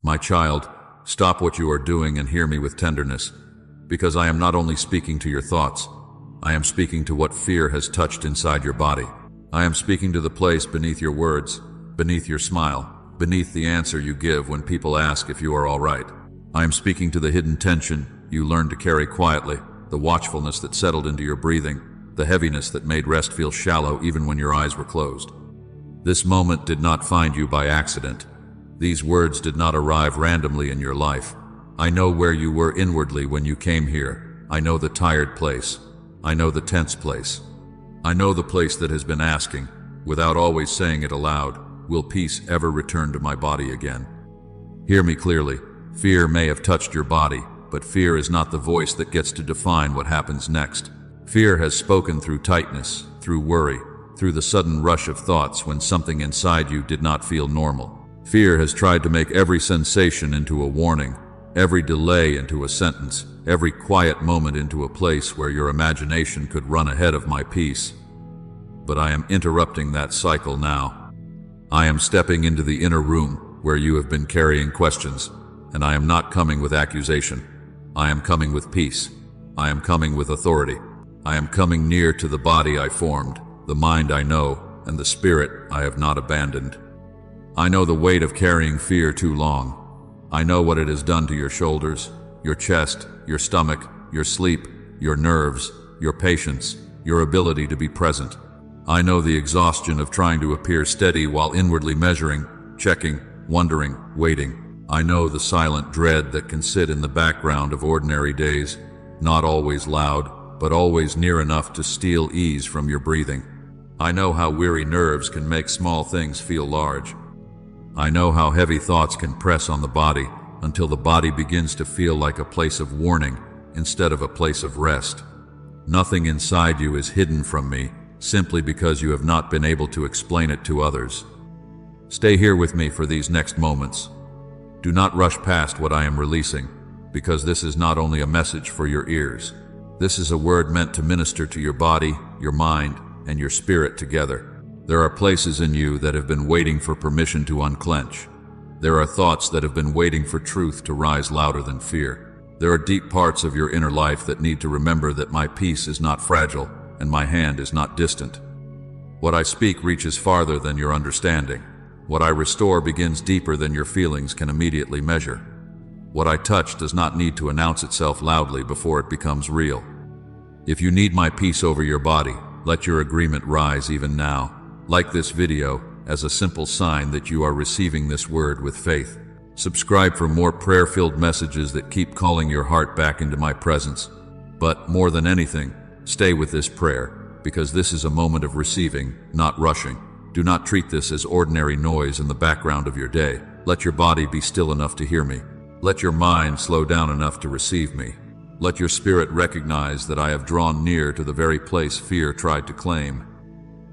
My child, stop what you are doing and hear me with tenderness, because I am not only speaking to your thoughts, I am speaking to what fear has touched inside your body. I am speaking to the place beneath your words, beneath your smile, beneath the answer you give when people ask if you are all right. I am speaking to the hidden tension you learned to carry quietly, the watchfulness that settled into your breathing, the heaviness that made rest feel shallow even when your eyes were closed. This moment did not find you by accident. These words did not arrive randomly in your life. I know where you were inwardly when you came here. I know the tired place. I know the tense place. I know the place that has been asking, without always saying it aloud, will peace ever return to my body again? Hear me clearly. Fear may have touched your body, but fear is not the voice that gets to define what happens next. Fear has spoken through tightness, through worry, through the sudden rush of thoughts when something inside you did not feel normal. Fear has tried to make every sensation into a warning, every delay into a sentence, every quiet moment into a place where your imagination could run ahead of my peace. But I am interrupting that cycle now. I am stepping into the inner room where you have been carrying questions, and I am not coming with accusation. I am coming with peace. I am coming with authority. I am coming near to the body I formed, the mind I know, and the spirit I have not abandoned. I know the weight of carrying fear too long. I know what it has done to your shoulders, your chest, your stomach, your sleep, your nerves, your patience, your ability to be present. I know the exhaustion of trying to appear steady while inwardly measuring, checking, wondering, waiting. I know the silent dread that can sit in the background of ordinary days, not always loud, but always near enough to steal ease from your breathing. I know how weary nerves can make small things feel large. I know how heavy thoughts can press on the body until the body begins to feel like a place of warning instead of a place of rest. Nothing inside you is hidden from me simply because you have not been able to explain it to others. Stay here with me for these next moments. Do not rush past what I am releasing, because this is not only a message for your ears. This is a word meant to minister to your body, your mind, and your spirit together. There are places in you that have been waiting for permission to unclench. There are thoughts that have been waiting for truth to rise louder than fear. There are deep parts of your inner life that need to remember that my peace is not fragile and my hand is not distant. What I speak reaches farther than your understanding. What I restore begins deeper than your feelings can immediately measure. What I touch does not need to announce itself loudly before it becomes real. If you need my peace over your body, let your agreement rise even now. Like this video as a simple sign that you are receiving this word with faith. Subscribe for more prayer-filled messages that keep calling your heart back into my presence. But more than anything, stay with this prayer, because this is a moment of receiving, not rushing. Do not treat this as ordinary noise in the background of your day. Let your body be still enough to hear me. Let your mind slow down enough to receive me. Let your spirit recognize that I have drawn near to the very place fear tried to claim.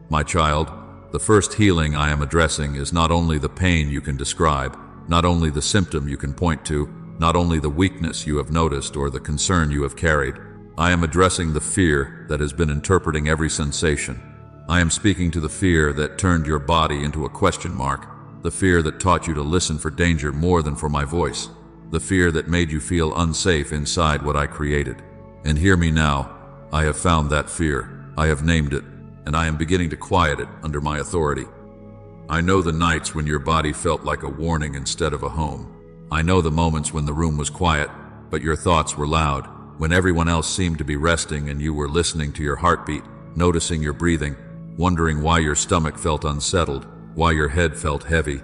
My child, the first healing I am addressing is not only the pain you can describe, not only the symptom you can point to, not only the weakness you have noticed or the concern you have carried. I am addressing the fear that has been interpreting every sensation. I am speaking to the fear that turned your body into a question mark, the fear that taught you to listen for danger more than for my voice, the fear that made you feel unsafe inside what I created. And hear me now, I have found that fear, I have named it, and I am beginning to quiet it under my authority. I know the nights when your body felt like a warning instead of a home. I know the moments when the room was quiet, but your thoughts were loud, when everyone else seemed to be resting and you were listening to your heartbeat, noticing your breathing, wondering why your stomach felt unsettled, why your head felt heavy,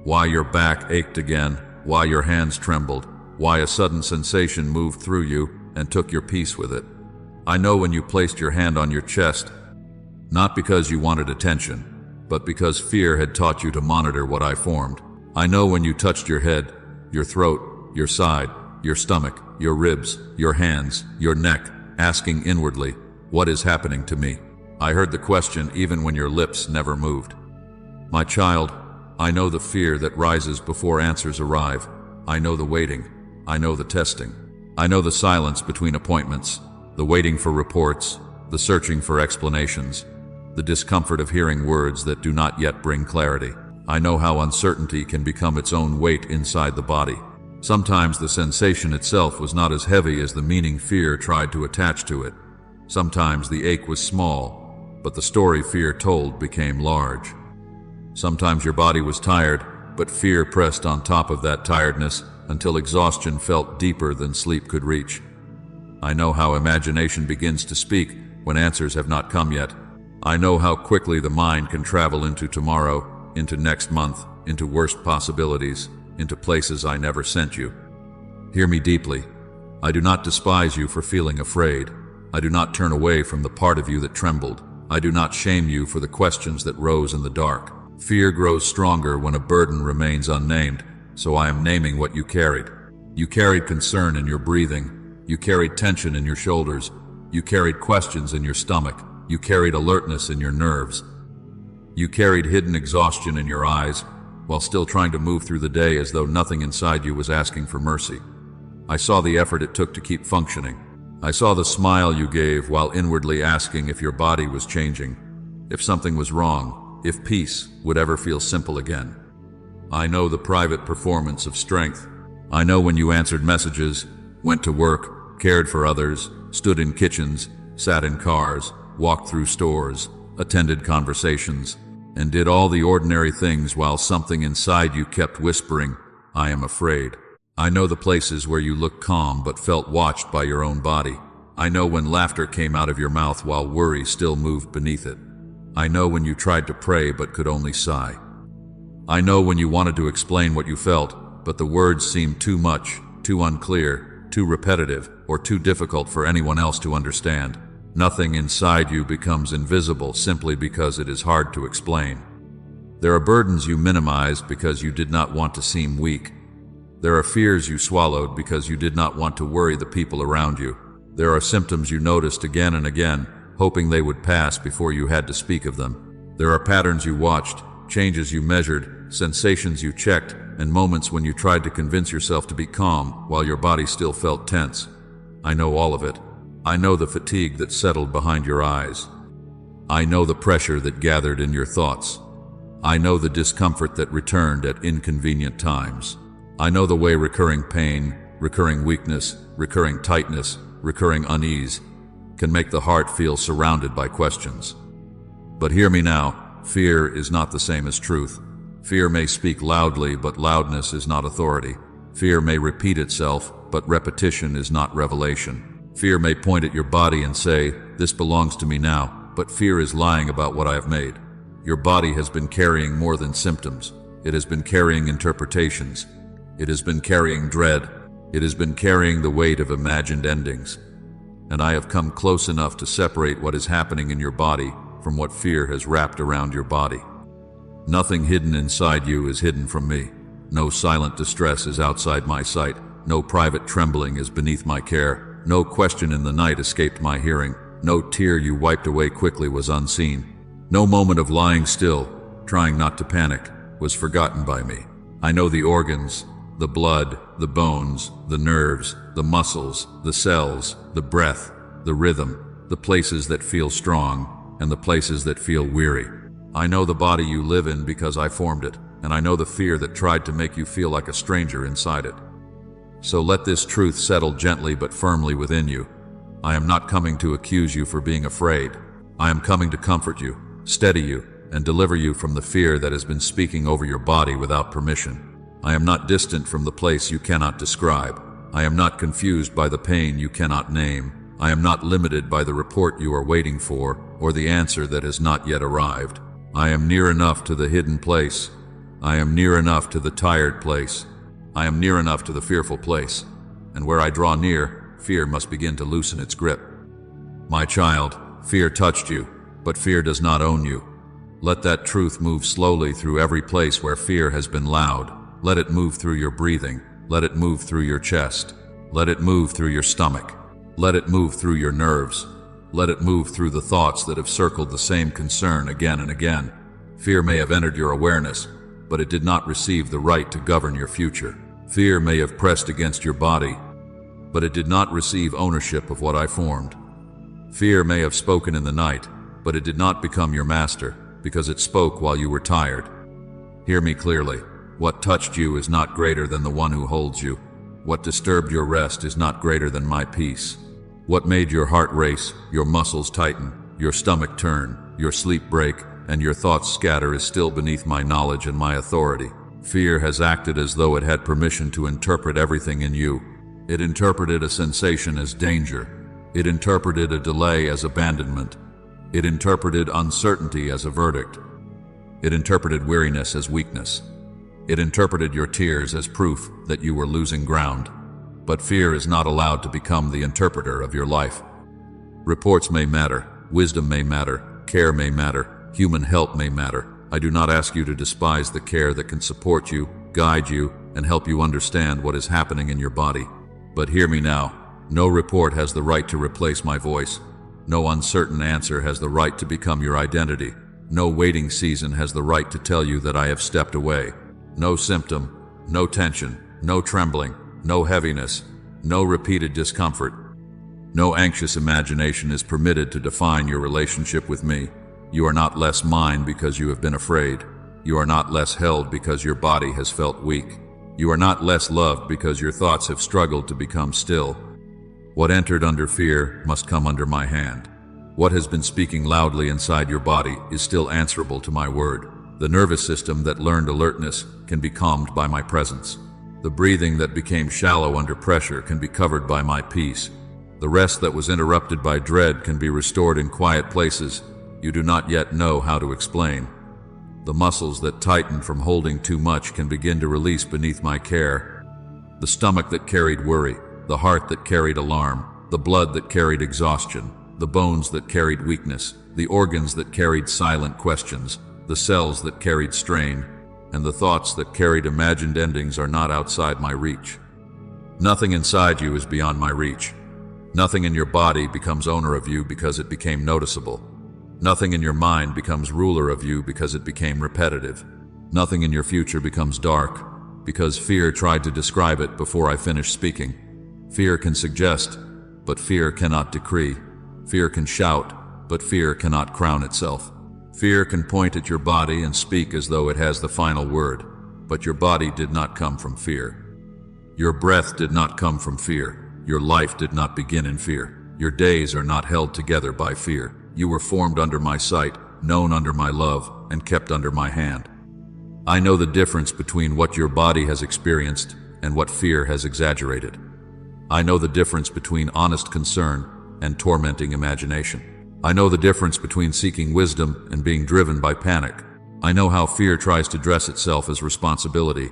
why your back ached again, why your hands trembled, why a sudden sensation moved through you and took your peace with it. I know when you placed your hand on your chest, not because you wanted attention, but because fear had taught you to monitor what I formed. I know when you touched your head, your throat, your side, your stomach, your ribs, your hands, your neck, asking inwardly, what is happening to me? I heard the question even when your lips never moved. My child, I know the fear that rises before answers arrive. I know the waiting. I know the testing. I know the silence between appointments, the waiting for reports, the searching for explanations, the discomfort of hearing words that do not yet bring clarity. I know how uncertainty can become its own weight inside the body. Sometimes the sensation itself was not as heavy as the meaning fear tried to attach to it. Sometimes the ache was small, but the story fear told became large. Sometimes your body was tired, but fear pressed on top of that tiredness until exhaustion felt deeper than sleep could reach. I know how imagination begins to speak when answers have not come yet. I know how quickly the mind can travel into tomorrow, into next month, into worst possibilities, into places I never sent you. Hear me deeply. I do not despise you for feeling afraid. I do not turn away from the part of you that trembled. I do not shame you for the questions that rose in the dark. Fear grows stronger when a burden remains unnamed, so I am naming what you carried. You carried concern in your breathing. You carried tension in your shoulders. You carried questions in your stomach. You carried alertness in your nerves. You carried hidden exhaustion in your eyes, while still trying to move through the day as though nothing inside you was asking for mercy. I saw the effort it took to keep functioning. I saw the smile you gave while inwardly asking if your body was changing, if something was wrong, if peace would ever feel simple again. I know the private performance of strength. I know when you answered messages, went to work, cared for others, stood in kitchens, sat in cars, walked through stores, attended conversations, and did all the ordinary things while something inside you kept whispering, I am afraid. I know the places where you looked calm but felt watched by your own body. I know when laughter came out of your mouth while worry still moved beneath it. I know when you tried to pray but could only sigh. I know when you wanted to explain what you felt, but the words seemed too much, too unclear, too repetitive, or too difficult for anyone else to understand. Nothing inside you becomes invisible simply because it is hard to explain. There are burdens you minimized because you did not want to seem weak. There are fears you swallowed because you did not want to worry the people around you. There are symptoms you noticed again and again, hoping they would pass before you had to speak of them. There are patterns you watched, changes you measured, sensations you checked, and moments when you tried to convince yourself to be calm while your body still felt tense. I know all of it. I know the fatigue that settled behind your eyes. I know the pressure that gathered in your thoughts. I know the discomfort that returned at inconvenient times. I know the way recurring pain, recurring weakness, recurring tightness, recurring unease can make the heart feel surrounded by questions. But hear me now, fear is not the same as truth. Fear may speak loudly, but loudness is not authority. Fear may repeat itself, but repetition is not revelation. Fear may point at your body and say, this belongs to me now, but fear is lying about what I have made. Your body has been carrying more than symptoms. It has been carrying interpretations. It has been carrying dread. It has been carrying the weight of imagined endings. And I have come close enough to separate what is happening in your body from what fear has wrapped around your body. Nothing hidden inside you is hidden from me. No silent distress is outside my sight. No private trembling is beneath my care. No question in the night escaped my hearing. No tear you wiped away quickly was unseen. No moment of lying still, trying not to panic, was forgotten by me. I know the organs, the blood, the bones, the nerves, the muscles, the cells, the breath, the rhythm, the places that feel strong, and the places that feel weary. I know the body you live in because I formed it, and I know the fear that tried to make you feel like a stranger inside it. So let this truth settle gently but firmly within you. I am not coming to accuse you for being afraid. I am coming to comfort you, steady you, and deliver you from the fear that has been speaking over your body without permission. I am not distant from the place you cannot describe. I am not confused by the pain you cannot name. I am not limited by the report you are waiting for or the answer that has not yet arrived. I am near enough to the hidden place. I am near enough to the tired place. I am near enough to the fearful place, and where I draw near, fear must begin to loosen its grip. My child, fear touched you, but fear does not own you. Let that truth move slowly through every place where fear has been loud. Let it move through your breathing. Let it move through your chest. Let it move through your stomach. Let it move through your nerves. Let it move through the thoughts that have circled the same concern again and again. Fear may have entered your awareness, but it did not receive the right to govern your future. Fear may have pressed against your body, but it did not receive ownership of what I formed. Fear may have spoken in the night, but it did not become your master, because it spoke while you were tired. Hear me clearly. What touched you is not greater than the one who holds you. What disturbed your rest is not greater than my peace. What made your heart race, your muscles tighten, your stomach turn, your sleep break, and your thoughts scatter is still beneath my knowledge and my authority. Fear has acted as though it had permission to interpret everything in you. It interpreted a sensation as danger. It interpreted a delay as abandonment. It interpreted uncertainty as a verdict. It interpreted weariness as weakness. It interpreted your tears as proof that you were losing ground. But fear is not allowed to become the interpreter of your life. Reports may matter, wisdom may matter, care may matter, human help may matter. I do not ask you to despise the care that can support you, guide you, and help you understand what is happening in your body. But hear me now. No report has the right to replace my voice. No uncertain answer has the right to become your identity. No waiting season has the right to tell you that I have stepped away. No symptom, no tension, no trembling, no heaviness, no repeated discomfort. No anxious imagination is permitted to define your relationship with me. You are not less mine because you have been afraid. You are not less held because your body has felt weak. You are not less loved because your thoughts have struggled to become still. What entered under fear must come under my hand. What has been speaking loudly inside your body is still answerable to my word. The nervous system that learned alertness can be calmed by my presence. The breathing that became shallow under pressure can be covered by my peace. The rest that was interrupted by dread can be restored in quiet places you do not yet know how to explain. The muscles that tighten from holding too much can begin to release beneath my care. The stomach that carried worry, the heart that carried alarm, the blood that carried exhaustion, the bones that carried weakness, the organs that carried silent questions, the cells that carried strain, and the thoughts that carried imagined endings are not outside my reach. Nothing inside you is beyond my reach. Nothing in your body becomes owner of you because it became noticeable. Nothing in your mind becomes ruler of you because it became repetitive. Nothing in your future becomes dark because fear tried to describe it before I finished speaking. Fear can suggest, but fear cannot decree. Fear can shout, but fear cannot crown itself. Fear can point at your body and speak as though it has the final word, but your body did not come from fear. Your breath did not come from fear. Your life did not begin in fear. Your days are not held together by fear. You were formed under my sight, known under my love, and kept under my hand. I know the difference between what your body has experienced and what fear has exaggerated. I know the difference between honest concern and tormenting imagination. I know the difference between seeking wisdom and being driven by panic. I know how fear tries to dress itself as responsibility.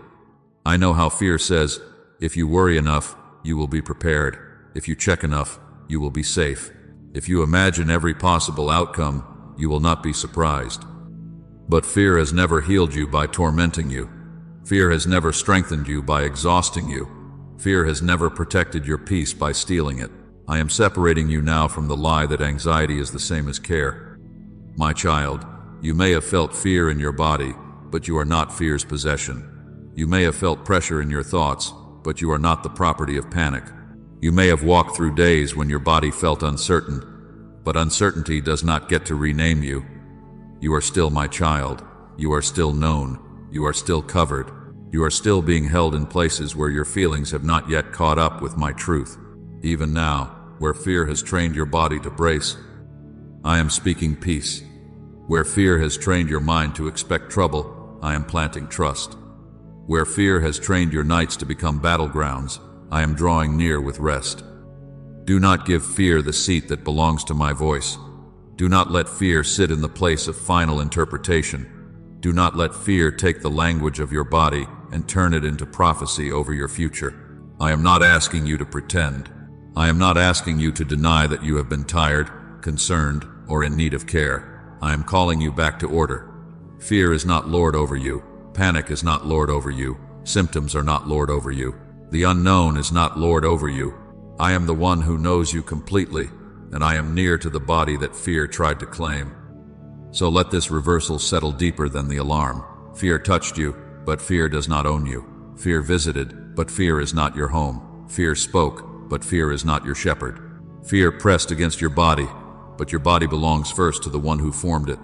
I know how fear says, if you worry enough, you will be prepared. If you check enough, you will be safe. If you imagine every possible outcome, you will not be surprised. But fear has never healed you by tormenting you. Fear has never strengthened you by exhausting you. Fear has never protected your peace by stealing it. I am separating you now from the lie that anxiety is the same as care. My child, you may have felt fear in your body, but you are not fear's possession. You may have felt pressure in your thoughts, but you are not the property of panic. You may have walked through days when your body felt uncertain, but uncertainty does not get to rename you. You are still my child. You are still known. You are still covered. You are still being held in places where your feelings have not yet caught up with my truth. Even now, where fear has trained your body to brace, I am speaking peace. Where fear has trained your mind to expect trouble, I am planting trust. Where fear has trained your nights to become battlegrounds, I am drawing near with rest. Do not give fear the seat that belongs to my voice. Do not let fear sit in the place of final interpretation. Do not let fear take the language of your body and turn it into prophecy over your future. I am not asking you to pretend. I am not asking you to deny that you have been tired, concerned, or in need of care. I am calling you back to order. Fear is not lord over you. Panic is not lord over you. Symptoms are not lord over you. The unknown is not lord over you. I am the one who knows you completely, and I am near to the body that fear tried to claim. So let this reversal settle deeper than the alarm. Fear touched you, but fear does not own you. Fear visited, but fear is not your home. Fear spoke, but fear is not your shepherd. Fear pressed against your body, but your body belongs first to the one who formed it.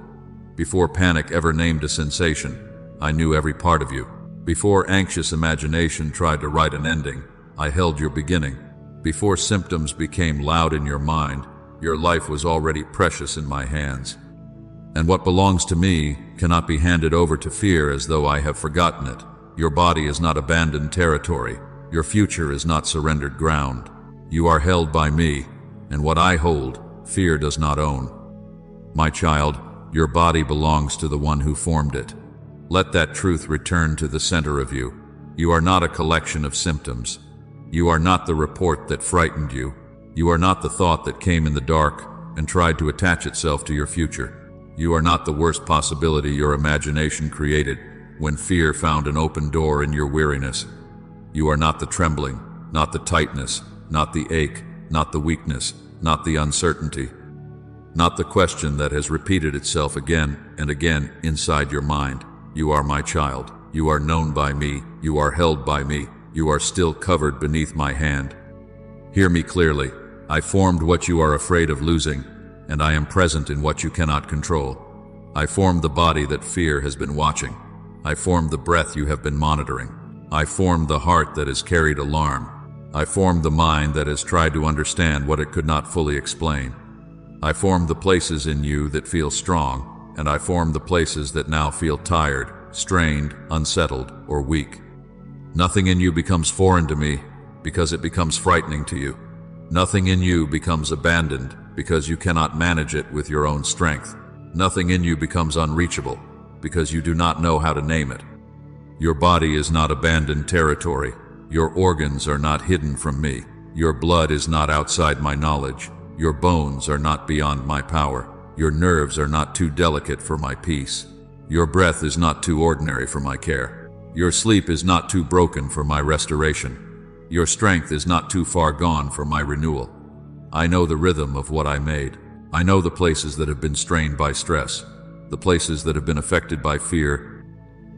Before panic ever named a sensation, I knew every part of you. Before anxious imagination tried to write an ending, I held your beginning. Before symptoms became loud in your mind, your life was already precious in my hands. And what belongs to me cannot be handed over to fear as though I have forgotten it. Your body is not abandoned territory. Your future is not surrendered ground. You are held by me, and what I hold, fear does not own. My child, your body belongs to the one who formed it. Let that truth return to the center of you. You are not a collection of symptoms. You are not the report that frightened you. You are not the thought that came in the dark and tried to attach itself to your future. You are not the worst possibility your imagination created when fear found an open door in your weariness. You are not the trembling, not the tightness, not the ache, not the weakness, not the uncertainty, not the question that has repeated itself again and again inside your mind. You are my child. You are known by me. You are held by me. You are still covered beneath my hand. Hear me clearly. I formed what you are afraid of losing, and I am present in what you cannot control. I formed the body that fear has been watching. I formed the breath you have been monitoring. I formed the heart that has carried alarm. I formed the mind that has tried to understand what it could not fully explain. I formed the places in you that feel strong, and I formed the places that now feel tired, strained, unsettled, or weak. Nothing in you becomes foreign to me because it becomes frightening to you. Nothing in you becomes abandoned because you cannot manage it with your own strength. Nothing in you becomes unreachable because you do not know how to name it. Your body is not abandoned territory. Your organs are not hidden from me. Your blood is not outside my knowledge. Your bones are not beyond my power. Your nerves are not too delicate for my peace. Your breath is not too ordinary for my care. Your sleep is not too broken for my restoration. Your strength is not too far gone for my renewal. I know the rhythm of what I made. I know the places that have been strained by stress, the places that have been affected by fear,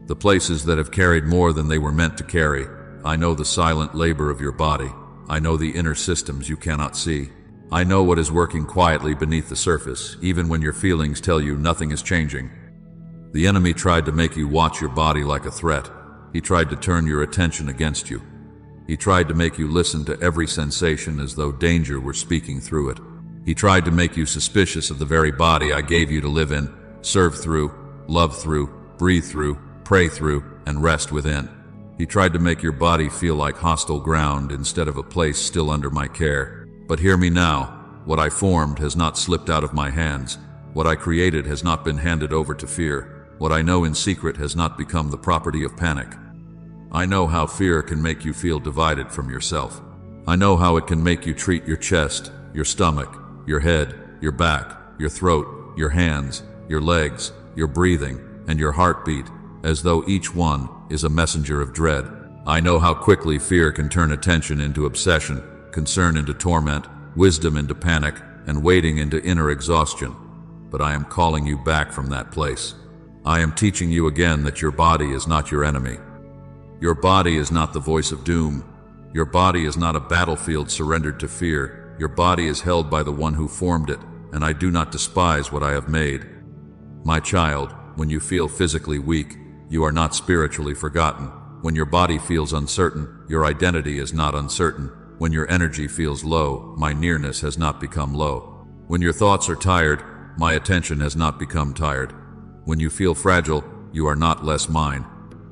the places that have carried more than they were meant to carry. I know the silent labor of your body. I know the inner systems you cannot see. I know what is working quietly beneath the surface, even when your feelings tell you nothing is changing. The enemy tried to make you watch your body like a threat. He tried to turn your attention against you. He tried to make you listen to every sensation as though danger were speaking through it. He tried to make you suspicious of the very body I gave you to live in, serve through, love through, breathe through, pray through, and rest within. He tried to make your body feel like hostile ground instead of a place still under my care. But hear me now. What I formed has not slipped out of my hands. What I created has not been handed over to fear. What I know in secret has not become the property of panic. I know how fear can make you feel divided from yourself. I know how it can make you treat your chest, your stomach, your head, your back, your throat, your hands, your legs, your breathing, and your heartbeat as though each one is a messenger of dread. I know how quickly fear can turn attention into obsession, concern into torment, wisdom into panic, and waiting into inner exhaustion. But I am calling you back from that place. I am teaching you again that your body is not your enemy. Your body is not the voice of doom. Your body is not a battlefield surrendered to fear. Your body is held by the one who formed it, and I do not despise what I have made. My child, when you feel physically weak, you are not spiritually forgotten. When your body feels uncertain, your identity is not uncertain. When your energy feels low, my nearness has not become low. When your thoughts are tired, my attention has not become tired. When you feel fragile, you are not less mine.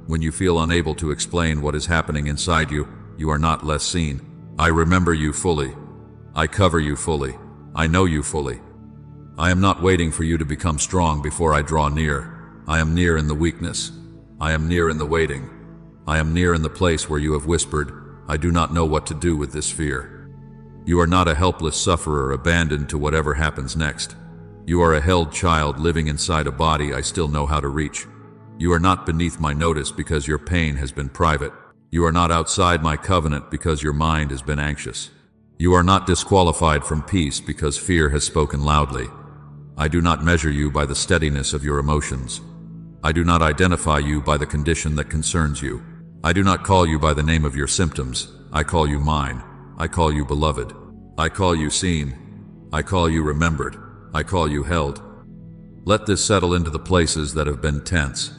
When you feel unable to explain what is happening inside you, you are not less seen. I remember you fully. I cover you fully. I know you fully. I am not waiting for you to become strong before I draw near. I am near in the weakness. I am near in the waiting. I am near in the place where you have whispered, I do not know what to do with this fear. You are not a helpless sufferer abandoned to whatever happens next. You are a held child living inside a body I still know how to reach. You are not beneath my notice because your pain has been private. You are not outside my covenant because your mind has been anxious. You are not disqualified from peace because fear has spoken loudly. I do not measure you by the steadiness of your emotions. I do not identify you by the condition that concerns you. I do not call you by the name of your symptoms. I call you mine. I call you beloved. I call you seen. I call you remembered. I call you held. Let this settle into the places that have been tense.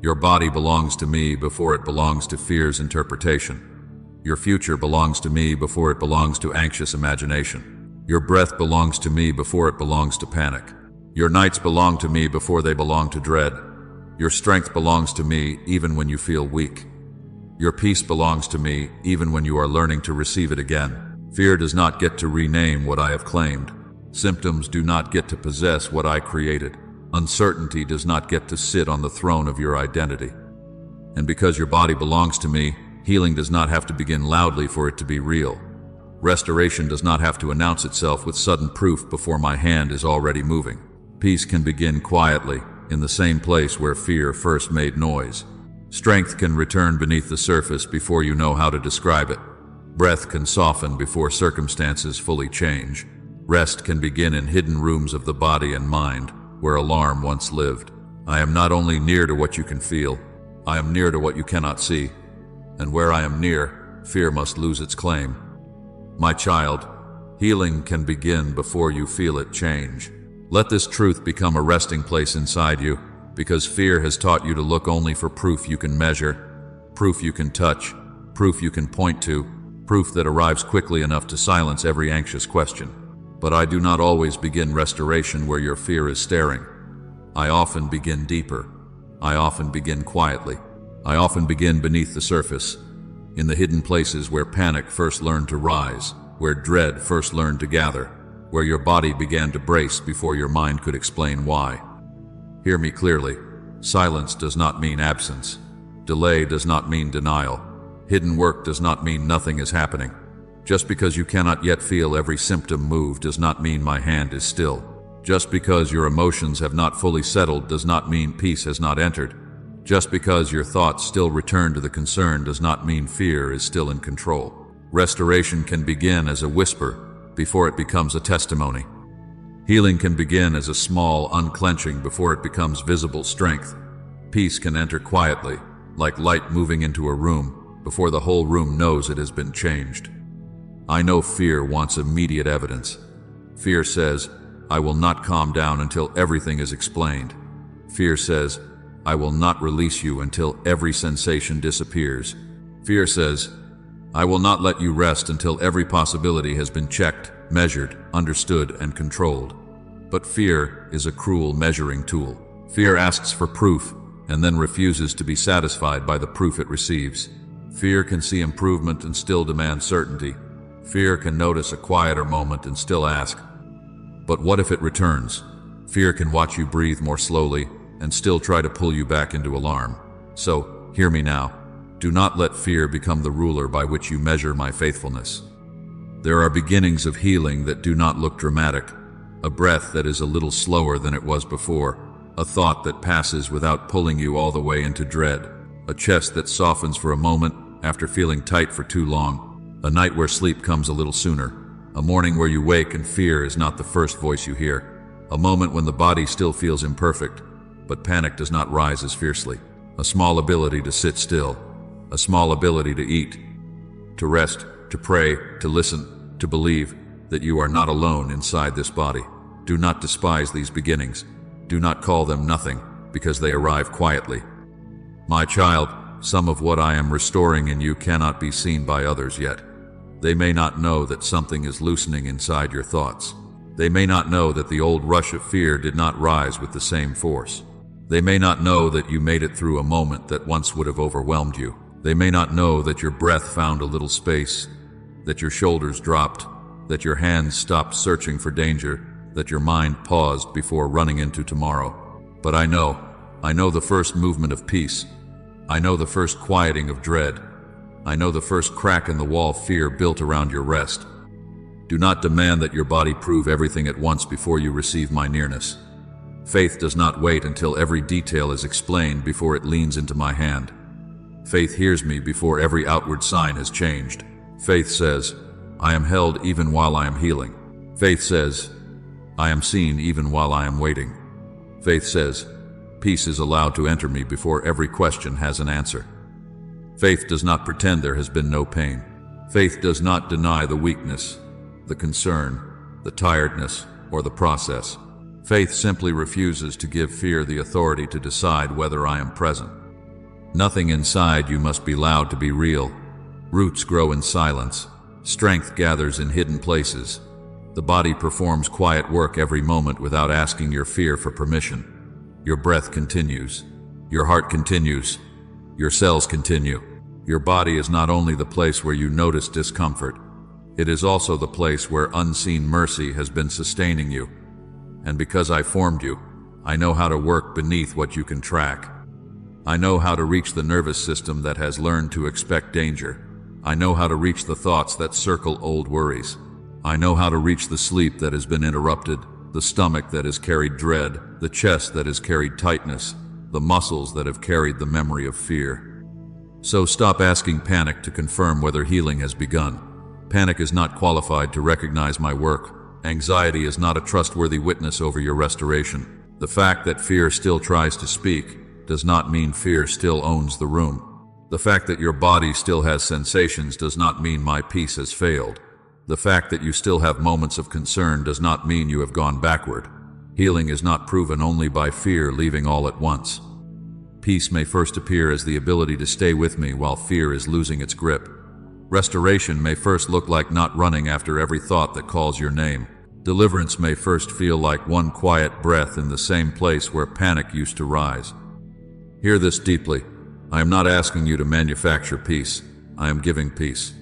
Your body belongs to me before it belongs to fear's interpretation. Your future belongs to me before it belongs to anxious imagination. Your breath belongs to me before it belongs to panic. Your nights belong to me before they belong to dread. Your strength belongs to me even when you feel weak. Your peace belongs to me even when you are learning to receive it again. Fear does not get to rename what I have claimed. Symptoms do not get to possess what I created. Uncertainty does not get to sit on the throne of your identity. And because your body belongs to me, healing does not have to begin loudly for it to be real. Restoration does not have to announce itself with sudden proof before my hand is already moving. Peace can begin quietly, in the same place where fear first made noise. Strength can return beneath the surface before you know how to describe it. Breath can soften before circumstances fully change. Rest can begin in hidden rooms of the body and mind, where alarm once lived. I am not only near to what you can feel, I am near to what you cannot see. And where I am near, fear must lose its claim. My child, healing can begin before you feel it change. Let this truth become a resting place inside you, because fear has taught you to look only for proof you can measure, proof you can touch, proof you can point to, proof that arrives quickly enough to silence every anxious question. But I do not always begin restoration where your fear is staring. I often begin deeper. I often begin quietly. I often begin beneath the surface, in the hidden places where panic first learned to rise, where dread first learned to gather, where your body began to brace before your mind could explain why. Hear me clearly. Silence does not mean absence. Delay does not mean denial. Hidden work does not mean nothing is happening. Just because you cannot yet feel every symptom move does not mean my hand is still. Just because your emotions have not fully settled does not mean peace has not entered. Just because your thoughts still return to the concern does not mean fear is still in control. Restoration can begin as a whisper before it becomes a testimony. Healing can begin as a small unclenching before it becomes visible strength. Peace can enter quietly, like light moving into a room, before the whole room knows it has been changed. I know fear wants immediate evidence. Fear says, I will not calm down until everything is explained. Fear says, I will not release you until every sensation disappears. Fear says, I will not let you rest until every possibility has been checked, measured, understood, and controlled. But fear is a cruel measuring tool. Fear asks for proof and then refuses to be satisfied by the proof it receives. Fear can see improvement and still demand certainty. Fear can notice a quieter moment and still ask, but what if it returns? Fear can watch you breathe more slowly and still try to pull you back into alarm. So, hear me now. Do not let fear become the ruler by which you measure my faithfulness. There are beginnings of healing that do not look dramatic. A breath that is a little slower than it was before. A thought that passes without pulling you all the way into dread. A chest that softens for a moment after feeling tight for too long. A night where sleep comes a little sooner. A morning where you wake and fear is not the first voice you hear. A moment when the body still feels imperfect, but panic does not rise as fiercely. A small ability to sit still. A small ability to eat, to rest, to pray, to listen, to believe that you are not alone inside this body. Do not despise these beginnings. Do not call them nothing, because they arrive quietly. My child, some of what I am restoring in you cannot be seen by others yet. They may not know that something is loosening inside your thoughts. They may not know that the old rush of fear did not rise with the same force. They may not know that you made it through a moment that once would have overwhelmed you. They may not know that your breath found a little space, that your shoulders dropped, that your hands stopped searching for danger, that your mind paused before running into tomorrow. But I know the first movement of peace. I know the first quieting of dread. I know the first crack in the wall fear built around your rest. Do not demand that your body prove everything at once before you receive my nearness. Faith does not wait until every detail is explained before it leans into my hand. Faith hears me before every outward sign has changed. Faith says, I am held even while I am healing. Faith says, I am seen even while I am waiting. Faith says, peace is allowed to enter me before every question has an answer. Faith does not pretend there has been no pain. Faith does not deny the weakness, the concern, the tiredness, or the process. Faith simply refuses to give fear the authority to decide whether I am present. Nothing inside you must be loud to be real. Roots grow in silence. Strength gathers in hidden places. The body performs quiet work every moment without asking your fear for permission. Your breath continues. Your heart continues. Your cells continue. Your body is not only the place where you notice discomfort, it is also the place where unseen mercy has been sustaining you. And because I formed you, I know how to work beneath what you can track. I know how to reach the nervous system that has learned to expect danger. I know how to reach the thoughts that circle old worries. I know how to reach the sleep that has been interrupted, the stomach that has carried dread, the chest that has carried tightness, the muscles that have carried the memory of fear. So stop asking panic to confirm whether healing has begun. Panic is not qualified to recognize my work. Anxiety is not a trustworthy witness over your restoration. The fact that fear still tries to speak does not mean fear still owns the room. The fact that your body still has sensations does not mean my peace has failed. The fact that you still have moments of concern does not mean you have gone backward. Healing is not proven only by fear leaving all at once. Peace may first appear as the ability to stay with me while fear is losing its grip. Restoration may first look like not running after every thought that calls your name. Deliverance may first feel like one quiet breath in the same place where panic used to rise. Hear this deeply. I am not asking you to manufacture peace. I am giving peace.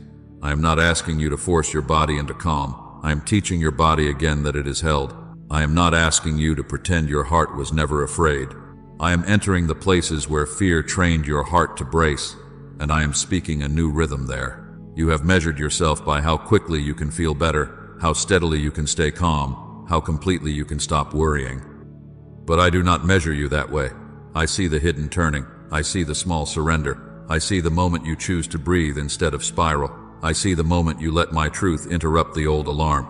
I am not asking you to force your body into calm. I am teaching your body again that it is held. I am not asking you to pretend your heart was never afraid. I am entering the places where fear trained your heart to brace, and I am speaking a new rhythm there. You have measured yourself by how quickly you can feel better, how steadily you can stay calm, how completely you can stop worrying. But I do not measure you that way. I see the hidden turning. I see the small surrender. I see the moment you choose to breathe instead of spiral. I see the moment you let my truth interrupt the old alarm.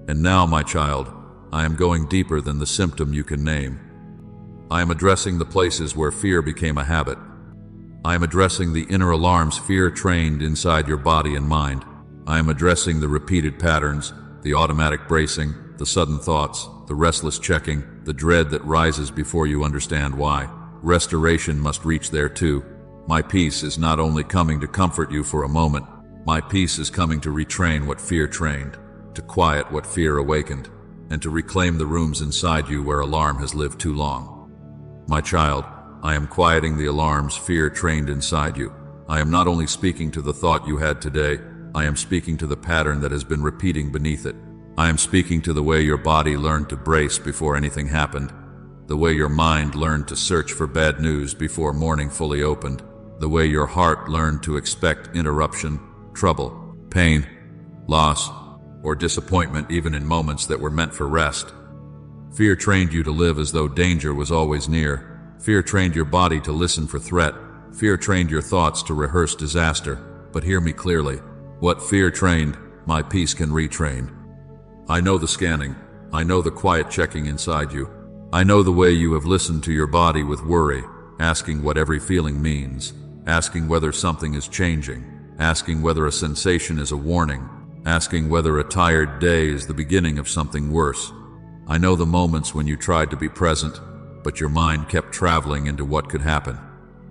And now, my child, I am going deeper than the symptom you can name. I am addressing the places where fear became a habit. I am addressing the inner alarms fear trained inside your body and mind. I am addressing the repeated patterns, the automatic bracing, the sudden thoughts, the restless checking, the dread that rises before you understand why. Restoration must reach there too. My peace is not only coming to comfort you for a moment, my peace is coming to retrain what fear trained, to quiet what fear awakened, and to reclaim the rooms inside you where alarm has lived too long. My child, I am quieting the alarms fear trained inside you. I am not only speaking to the thought you had today, I am speaking to the pattern that has been repeating beneath it. I am speaking to the way your body learned to brace before anything happened, the way your mind learned to search for bad news before morning fully opened, the way your heart learned to expect interruption, trouble, pain, loss, or disappointment even in moments that were meant for rest. Fear trained you to live as though danger was always near. Fear trained your body to listen for threat. Fear trained your thoughts to rehearse disaster. But hear me clearly. What fear trained, my peace can retrain. I know the scanning. I know the quiet checking inside you. I know the way you have listened to your body with worry, asking what every feeling means, asking whether something is changing, asking whether a sensation is a warning, asking whether a tired day is the beginning of something worse. I know the moments when you tried to be present, but your mind kept traveling into what could happen.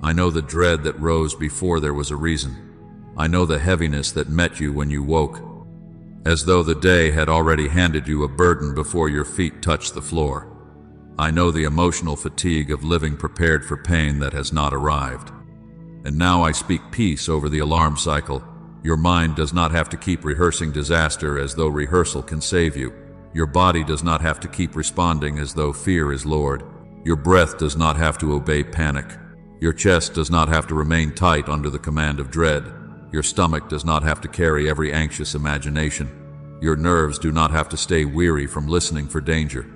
I know the dread that rose before there was a reason. I know the heaviness that met you when you woke, as though the day had already handed you a burden before your feet touched the floor. I know the emotional fatigue of living prepared for pain that has not arrived. And now I speak peace over the alarm cycle. Your mind does not have to keep rehearsing disaster as though rehearsal can save you. Your body does not have to keep responding as though fear is Lord. Your breath does not have to obey panic. Your chest does not have to remain tight under the command of dread. Your stomach does not have to carry every anxious imagination. Your nerves do not have to stay weary from listening for danger.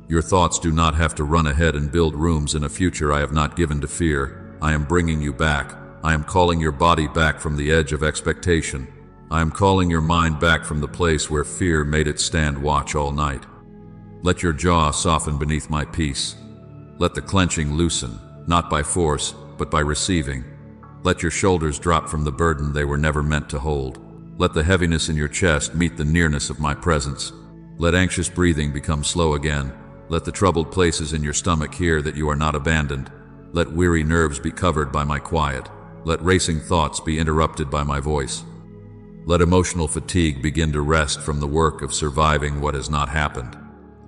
Your thoughts do not have to run ahead and build rooms in a future I have not given to fear. I am bringing you back. I am calling your body back from the edge of expectation. I am calling your mind back from the place where fear made it stand watch all night. Let your jaw soften beneath my peace. Let the clenching loosen, not by force, but by receiving. Let your shoulders drop from the burden they were never meant to hold. Let the heaviness in your chest meet the nearness of my presence. Let anxious breathing become slow again. Let the troubled places in your stomach hear that you are not abandoned. Let weary nerves be covered by my quiet. Let racing thoughts be interrupted by my voice. Let emotional fatigue begin to rest from the work of surviving what has not happened.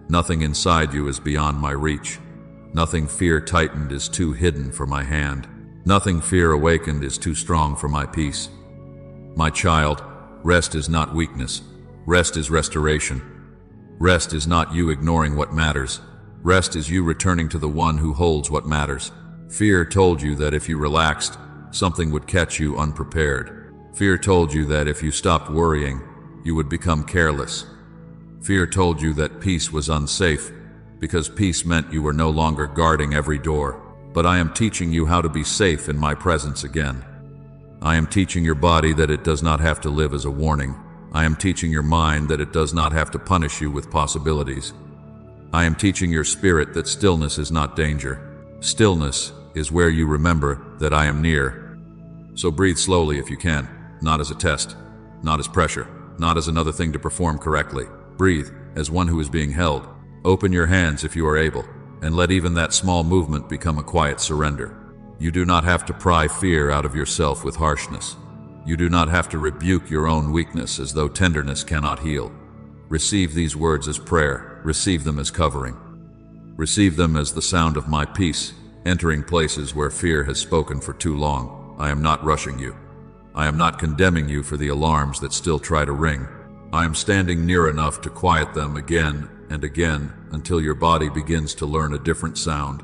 Nothing inside you is beyond my reach. Nothing fear tightened is too hidden for my hand. Nothing fear awakened is too strong for my peace. My child, rest is not weakness. Rest is restoration. Rest is not you ignoring what matters. Rest is you returning to the one who holds what matters. Fear told you that if you relaxed, something would catch you unprepared. Fear told you that if you stopped worrying, you would become careless. Fear told you that peace was unsafe, because peace meant you were no longer guarding every door. But I am teaching you how to be safe in my presence again. I am teaching your body that it does not have to live as a warning. I am teaching your mind that it does not have to punish you with possibilities. I am teaching your spirit that stillness is not danger. Stillness is where you remember that I am near. So breathe slowly if you can, not as a test, not as pressure, not as another thing to perform correctly. Breathe as one who is being held. Open your hands if you are able, and let even that small movement become a quiet surrender. You do not have to pry fear out of yourself with harshness. You do not have to rebuke your own weakness as though tenderness cannot heal. Receive these words as prayer. Receive them as covering. Receive them as the sound of my peace, entering places where fear has spoken for too long. I am not rushing you. I am not condemning you for the alarms that still try to ring. I am standing near enough to quiet them again and again until your body begins to learn a different sound.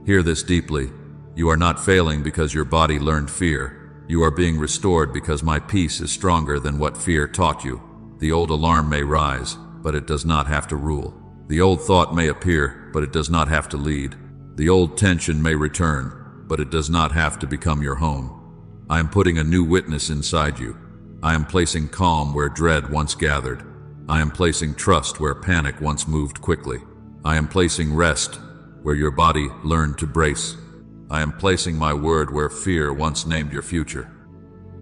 Hear this deeply. You are not failing because your body learned fear. You are being restored because my peace is stronger than what fear taught you. The old alarm may rise, but it does not have to rule. The old thought may appear, but it does not have to lead. The old tension may return, but it does not have to become your home. I am putting a new witness inside you. I am placing calm where dread once gathered. I am placing trust where panic once moved quickly. I am placing rest where your body learned to brace. I am placing my word where fear once named your future.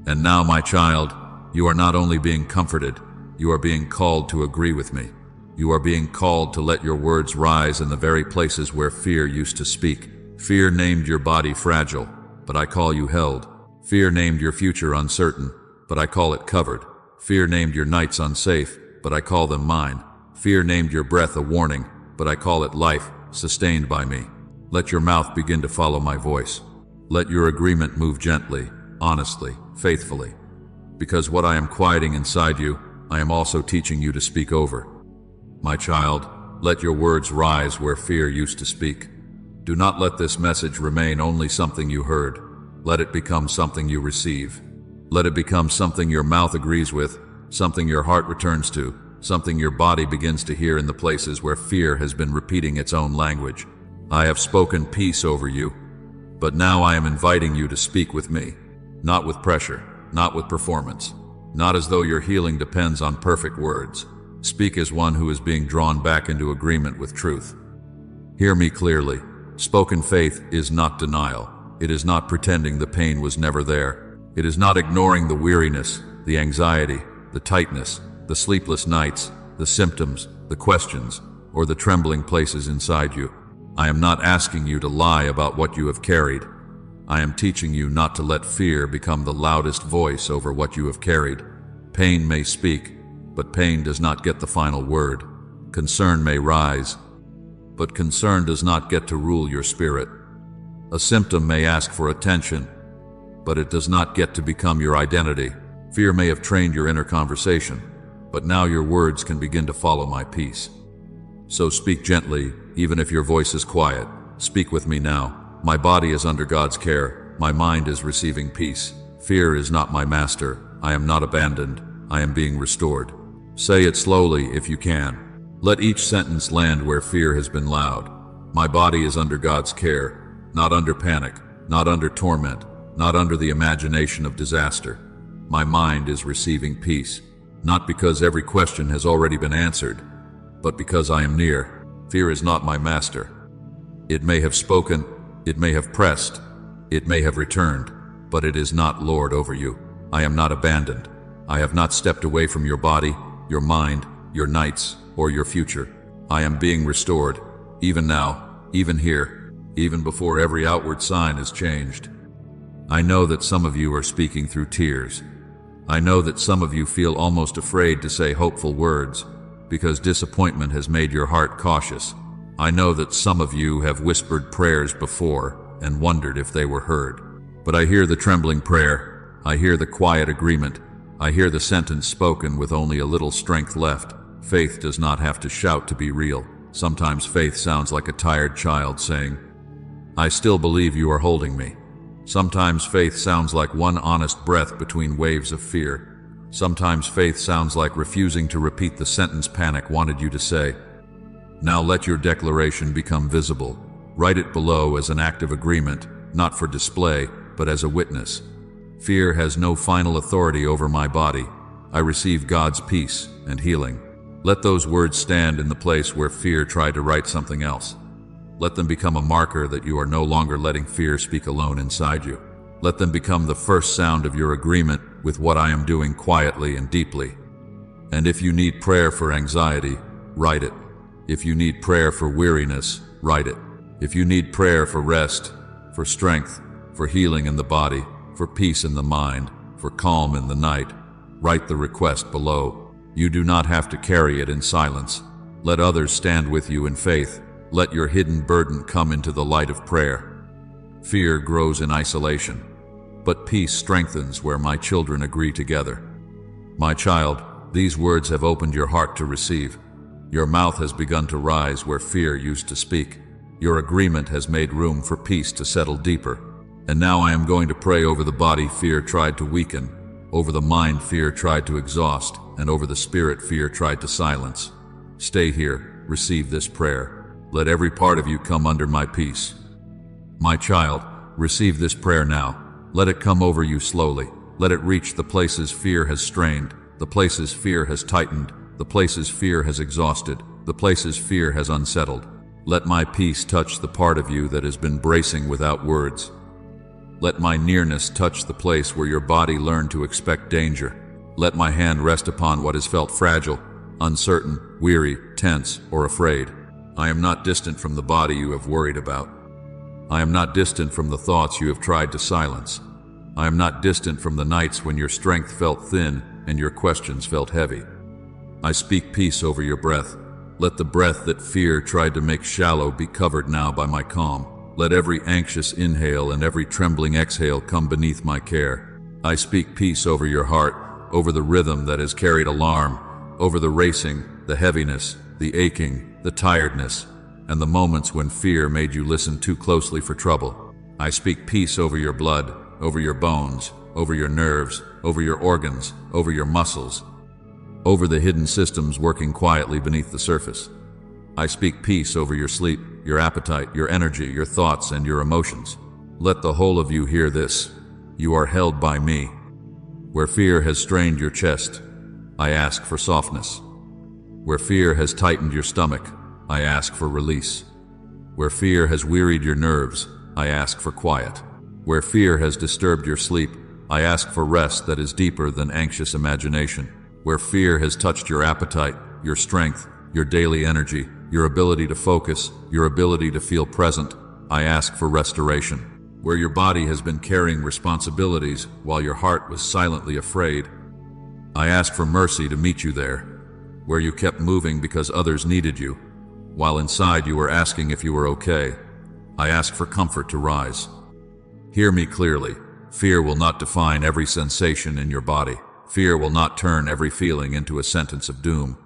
And now, my child, you are not only being comforted, you are being called to agree with me. You are being called to let your words rise in the very places where fear used to speak. Fear named your body fragile, but I call you held. Fear named your future uncertain, but I call it covered. Fear named your nights unsafe, but I call them mine. Fear named your breath a warning, but I call it life, sustained by me. Let your mouth begin to follow my voice. Let your agreement move gently, honestly, faithfully. Because what I am quieting inside you, I am also teaching you to speak over. My child, let your words rise where fear used to speak. Do not let this message remain only something you heard. Let it become something you receive. Let it become something your mouth agrees with, something your heart returns to, something your body begins to hear in the places where fear has been repeating its own language. I have spoken peace over you, but now I am inviting you to speak with me, not with pressure, not with performance, not as though your healing depends on perfect words. Speak as one who is being drawn back into agreement with truth. Hear me clearly. Spoken faith is not denial. It is not pretending the pain was never there. It is not ignoring the weariness, the anxiety, the tightness, the sleepless nights, the symptoms, the questions, or the trembling places inside you. I am not asking you to lie about what you have carried. I am teaching you not to let fear become the loudest voice over what you have carried. Pain may speak, but pain does not get the final word. Concern may rise, but concern does not get to rule your spirit. A symptom may ask for attention, but it does not get to become your identity. Fear may have trained your inner conversation, but now your words can begin to follow my peace. So speak gently, even if your voice is quiet. Speak with me now. My body is under God's care. My mind is receiving peace. Fear is not my master. I am not abandoned. I am being restored. Say it slowly if you can. Let each sentence land where fear has been loud. My body is under God's care, not under panic, not under torment, not under the imagination of disaster. My mind is receiving peace, not because every question has already been answered, but because I am near. Fear is not my master. It may have spoken, it may have pressed, it may have returned, but it is not Lord over you. I am not abandoned. I have not stepped away from your body, your mind, your nights, or your future. I am being restored, even now, even here. even before every outward sign is changed. I know that some of you are speaking through tears. I know that some of you feel almost afraid to say hopeful words because disappointment has made your heart cautious. I know that some of you have whispered prayers before and wondered if they were heard. But I hear the trembling prayer. I hear the quiet agreement. I hear the sentence spoken with only a little strength left. Faith does not have to shout to be real. Sometimes faith sounds like a tired child saying, "I still believe you are holding me." Sometimes faith sounds like one honest breath between waves of fear. Sometimes faith sounds like refusing to repeat the sentence panic wanted you to say. Now let your declaration become visible. Write it below as an act of agreement, not for display, but as a witness. Fear has no final authority over my body. I receive God's peace and healing. Let those words stand in the place where fear tried to write something else. Let them become a marker that you are no longer letting fear speak alone inside you. Let them become the first sound of your agreement with what I am doing quietly and deeply. And if you need prayer for anxiety, write it. If you need prayer for weariness, write it. If you need prayer for rest, for strength, for healing in the body, for peace in the mind, for calm in the night, write the request below. You do not have to carry it in silence. Let others stand with you in faith. Let your hidden burden come into the light of prayer. Fear grows in isolation, but peace strengthens where my children agree together. My child, these words have opened your heart to receive. Your mouth has begun to rise where fear used to speak. Your agreement has made room for peace to settle deeper. And now I am going to pray over the body fear tried to weaken, over the mind fear tried to exhaust, and over the spirit fear tried to silence. Stay here, receive this prayer. Let every part of you come under my peace. My child, receive this prayer now. Let it come over you slowly. Let it reach the places fear has strained, the places fear has tightened, the places fear has exhausted, the places fear has unsettled. Let my peace touch the part of you that has been bracing without words. Let my nearness touch the place where your body learned to expect danger. Let my hand rest upon what has felt fragile, uncertain, weary, tense, or afraid. I am not distant from the body you have worried about. I am not distant from the thoughts you have tried to silence. I am not distant from the nights when your strength felt thin and your questions felt heavy. I speak peace over your breath. Let the breath that fear tried to make shallow be covered now by my calm. Let every anxious inhale and every trembling exhale come beneath my care. I speak peace over your heart, over the rhythm that has carried alarm, over the racing, the heaviness, the aching, the tiredness, and the moments when fear made you listen too closely for trouble. I speak peace over your blood, over your bones, over your nerves, over your organs, over your muscles, over the hidden systems working quietly beneath the surface. I speak peace over your sleep, your appetite, your energy, your thoughts, and your emotions. Let the whole of you hear this. You are held by me. Where fear has strained your chest, I ask for softness. Where fear has tightened your stomach, I ask for release. Where fear has wearied your nerves, I ask for quiet. Where fear has disturbed your sleep, I ask for rest that is deeper than anxious imagination. Where fear has touched your appetite, your strength, your daily energy, your ability to focus, your ability to feel present, I ask for restoration. Where your body has been carrying responsibilities while your heart was silently afraid, I ask for mercy to meet you there. Where you kept moving because others needed you, while inside you were asking if you were okay, I ask for comfort to rise. Hear me clearly. Fear will not define every sensation in your body. Fear will not turn every feeling into a sentence of doom.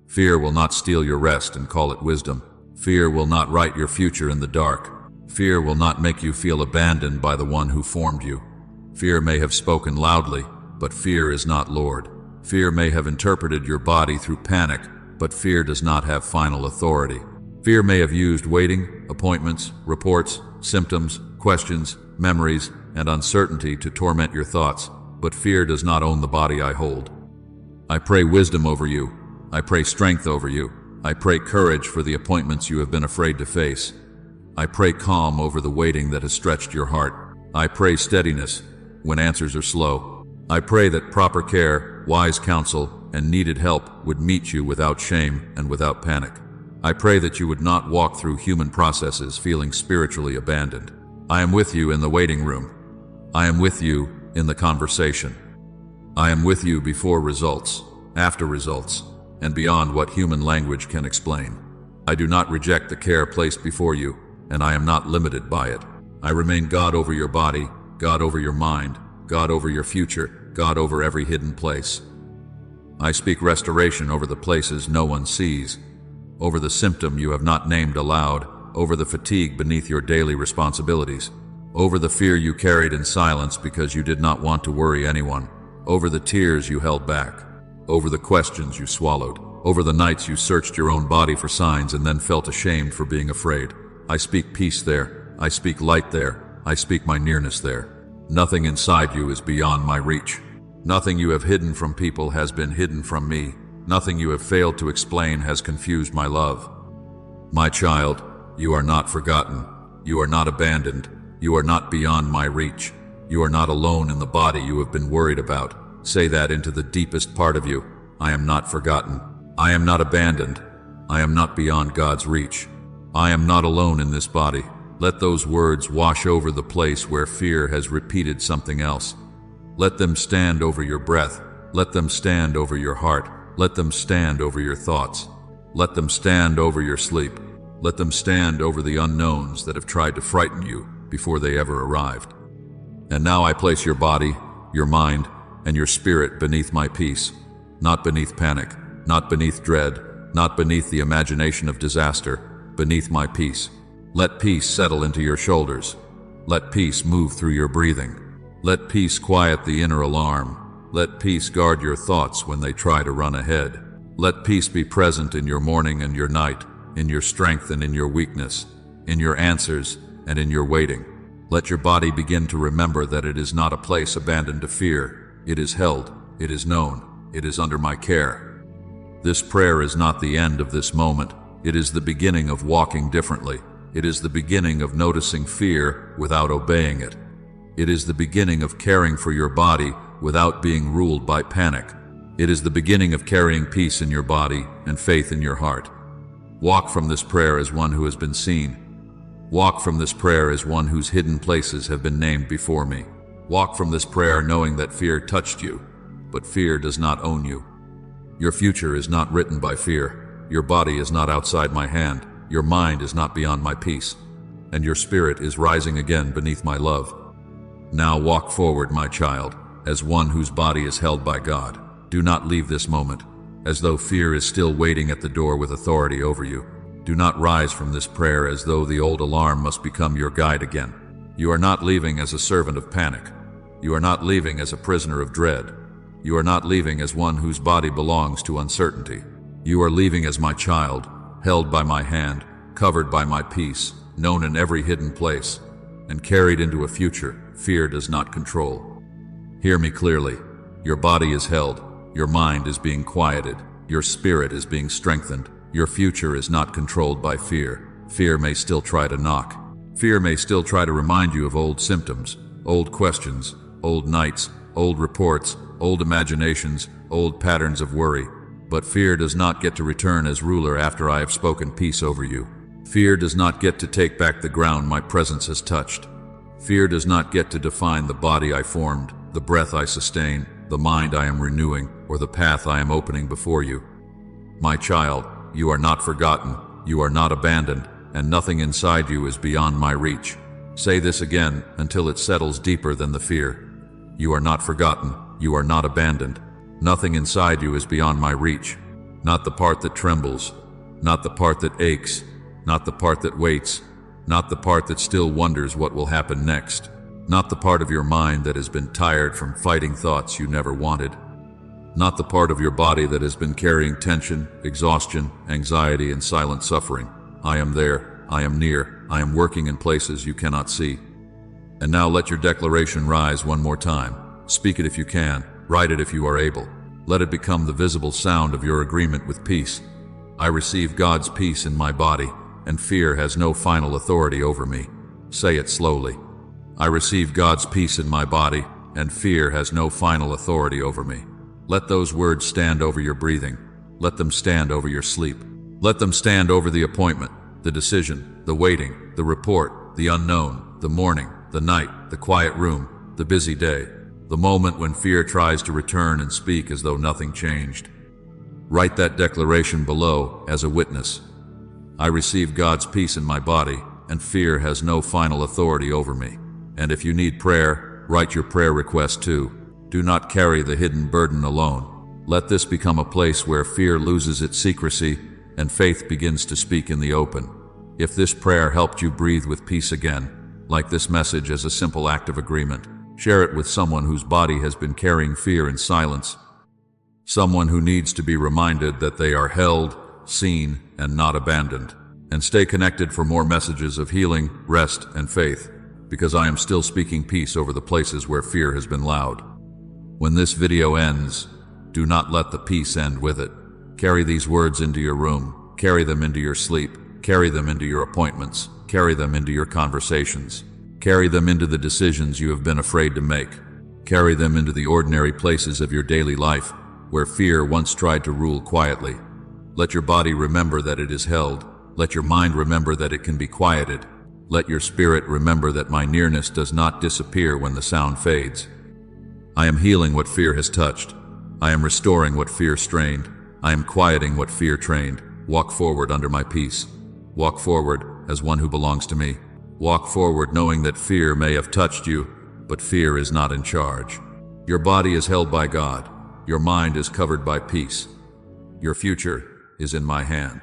Fear will not steal your rest and call it wisdom. Fear will not write your future in the dark. Fear will not make you feel abandoned by the one who formed you. Fear may have spoken loudly, but fear is not Lord. Fear may have interpreted your body through panic, but fear does not have final authority. Fear may have used waiting, appointments, reports, symptoms, questions, memories, and uncertainty to torment your thoughts, but fear does not own the body I hold. I pray wisdom over you. I pray strength over you. I pray courage for the appointments you have been afraid to face. I pray calm over the waiting that has stretched your heart. I pray steadiness when answers are slow. I pray that proper care, wise counsel, and needed help would meet you without shame and without panic. I pray that you would not walk through human processes feeling spiritually abandoned. I am with you in the waiting room. I am with you in the conversation. I am with you before results, after results, and beyond what human language can explain. I do not reject the care placed before you, and I am not limited by it. I remain God over your body, God over your mind, God over your future, God over every hidden place. I speak restoration over the places no one sees, over the symptom you have not named aloud, over the fatigue beneath your daily responsibilities, over the fear you carried in silence because you did not want to worry anyone, over the tears you held back, over the questions you swallowed, over the nights you searched your own body for signs and then felt ashamed for being afraid. I speak peace there. I speak light there. I speak my nearness there. Nothing inside you is beyond my reach. Nothing you have hidden from people has been hidden from me. Nothing you have failed to explain has confused my love. My child, you are not forgotten. You are not abandoned. You are not beyond my reach. You are not alone in the body you have been worried about. Say that into the deepest part of you. I am not forgotten. I am not abandoned. I am not beyond God's reach. I am not alone in this body. Let those words wash over the place where fear has repeated something else. Let them stand over your breath. Let them stand over your heart. Let them stand over your thoughts. Let them stand over your sleep. Let them stand over the unknowns that have tried to frighten you before they ever arrived. And now I place your body, your mind, and your spirit beneath my peace, not beneath panic, not beneath dread, not beneath the imagination of disaster, beneath my peace. Let peace settle into your shoulders. Let peace move through your breathing. Let peace quiet the inner alarm. Let peace guard your thoughts when they try to run ahead. Let peace be present in your morning and your night, in your strength and in your weakness, in your answers and in your waiting. Let your body begin to remember that it is not a place abandoned to fear. It is held, it is known, it is under my care. This prayer is not the end of this moment. It is the beginning of walking differently. It is the beginning of noticing fear without obeying it. It is the beginning of caring for your body without being ruled by panic. It is the beginning of carrying peace in your body and faith in your heart. Walk from this prayer as one who has been seen. Walk from this prayer as one whose hidden places have been named before me. Walk from this prayer knowing that fear touched you, but fear does not own you. Your future is not written by fear. Your body is not outside my hand. Your mind is not beyond my peace. And your spirit is rising again beneath my love. Now walk forward, my child, as one whose body is held by God. Do not leave this moment, as though fear is still waiting at the door with authority over you. Do not rise from this prayer as though the old alarm must become your guide again. You are not leaving as a servant of panic. You are not leaving as a prisoner of dread. You are not leaving as one whose body belongs to uncertainty. You are leaving as my child, held by my hand, covered by my peace, known in every hidden place, and carried into a future fear does not control. Hear me clearly. Your body is held. Your mind is being quieted. Your spirit is being strengthened. Your future is not controlled by fear. Fear may still try to knock. Fear may still try to remind you of old symptoms, old questions, old nights, old reports, old imaginations, old patterns of worry. But fear does not get to return as ruler after I have spoken peace over you. Fear does not get to take back the ground my presence has touched. Fear does not get to define the body I formed, the breath I sustain, the mind I am renewing, or the path I am opening before you. My child, you are not forgotten, you are not abandoned, and nothing inside you is beyond my reach. Say this again until it settles deeper than the fear. You are not forgotten, you are not abandoned. Nothing inside you is beyond my reach. Not the part that trembles, not the part that aches, not the part that waits, not the part that still wonders what will happen next, not the part of your mind that has been tired from fighting thoughts you never wanted, not the part of your body that has been carrying tension, exhaustion, anxiety, and silent suffering. I am there, I am near, I am working in places you cannot see. And now let your declaration rise one more time. Speak it if you can, write it if you are able. Let it become the visible sound of your agreement with peace. I receive God's peace in my body, and fear has no final authority over me. Say it slowly. I receive God's peace in my body, and fear has no final authority over me. Let those words stand over your breathing. Let them stand over your sleep. Let them stand over the appointment, the decision, the waiting, the report, the unknown, the morning, the night, the quiet room, the busy day, the moment when fear tries to return and speak as though nothing changed. Write that declaration below as a witness. I receive God's peace in my body, and fear has no final authority over me. And if you need prayer, write your prayer request too. Do not carry the hidden burden alone. Let this become a place where fear loses its secrecy and faith begins to speak in the open. If this prayer helped you breathe with peace again, like this message as a simple act of agreement, share it with someone whose body has been carrying fear in silence. Someone who needs to be reminded that they are held, seen, and not abandoned. And stay connected for more messages of healing, rest, and faith, because I am still speaking peace over the places where fear has been loud. When this video ends, do not let the peace end with it. Carry these words into your room, carry them into your sleep, carry them into your appointments, carry them into your conversations, carry them into the decisions you have been afraid to make, carry them into the ordinary places of your daily life, where fear once tried to rule quietly. Let your body remember that it is held. Let your mind remember that it can be quieted. Let your spirit remember that my nearness does not disappear when the sound fades. I am healing what fear has touched. I am restoring what fear strained. I am quieting what fear trained. Walk forward under my peace. Walk forward as one who belongs to me. Walk forward knowing that fear may have touched you, but fear is not in charge. Your body is held by God. Your mind is covered by peace. Your future is in my hand.